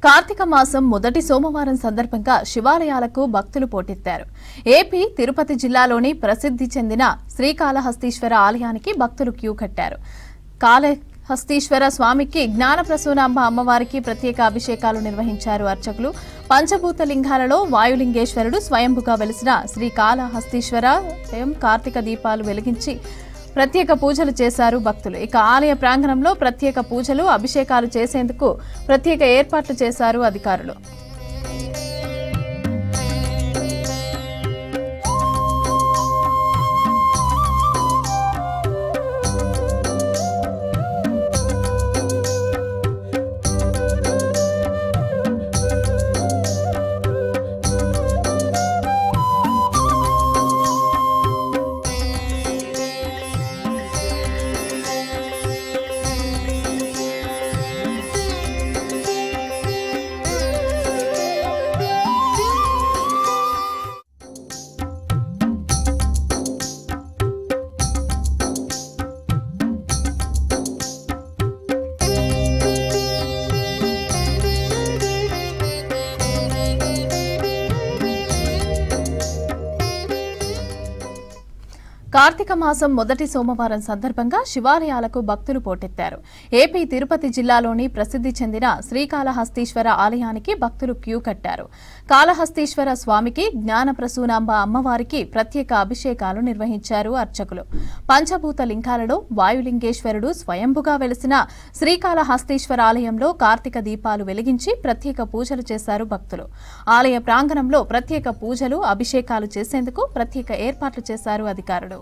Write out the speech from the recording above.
కార్తీక మాసం మొదటి సోమవారం సందర్భంగా శివాలయాలకు భక్తులు పోటెత్తారు. ఏపీ తిరుపతి జిల్లాలోని ప్రసిద్ధి చెందిన శ్రీకాళహస్తీశ్వర ఆలయానికి భక్తులు క్యూ కట్టారు. కాళహస్తీశ్వర స్వామికి జ్ఞానప్రసూనాంబ అమ్మవారికి ప్రత్యేక అభిషేకాలు నిర్వహించారు అర్చకులు. పంచభూత లింగాలలో వాయులింగేశ్వరుడు స్వయంభుగా వెలిసిన శ్రీకాళహస్తీశ్వర కార్తీక దీపాలు వెలిగించి ప్రత్యేక పూజలు చేశారు భక్తులు. ఇక ఆలయ ప్రాంగణంలో ప్రత్యేక పూజలు, అభిషేకాలు చేసేందుకు ప్రత్యేక ఏర్పాట్లు చేశారు అధికారులు. కార్తీక మాసం మొదటి సోమవారం సందర్భంగా శివాలయాలకు భక్తులు పోటెత్తారు. ఏపీ తిరుపతి జిల్లాలోని ప్రసిద్ధి చెందిన శ్రీకాళహస్తీశ్వర ఆలయానికి భక్తులు క్యూ కట్టారు. కాళహస్తీశ్వర స్వామికి జ్ఞానప్రసూనాంబ అమ్మవారికి ప్రత్యేక అభిషేకాలు నిర్వహించారు అర్చకులు. పంచభూత లింగాలలో వాయులింగేశ్వరుడు స్వయంభుగా వెలిసిన శ్రీకాళహస్తీశ్వర ఆలయంలో కార్తీక దీపాలు వెలిగించి ప్రత్యేక పూజలు చేశారు భక్తులు. ఆలయ ప్రాంగణంలో ప్రత్యేక పూజలు, అభిషేకాలు చేసేందుకు ప్రత్యేక ఏర్పాట్లు చేశారు అధికారులు.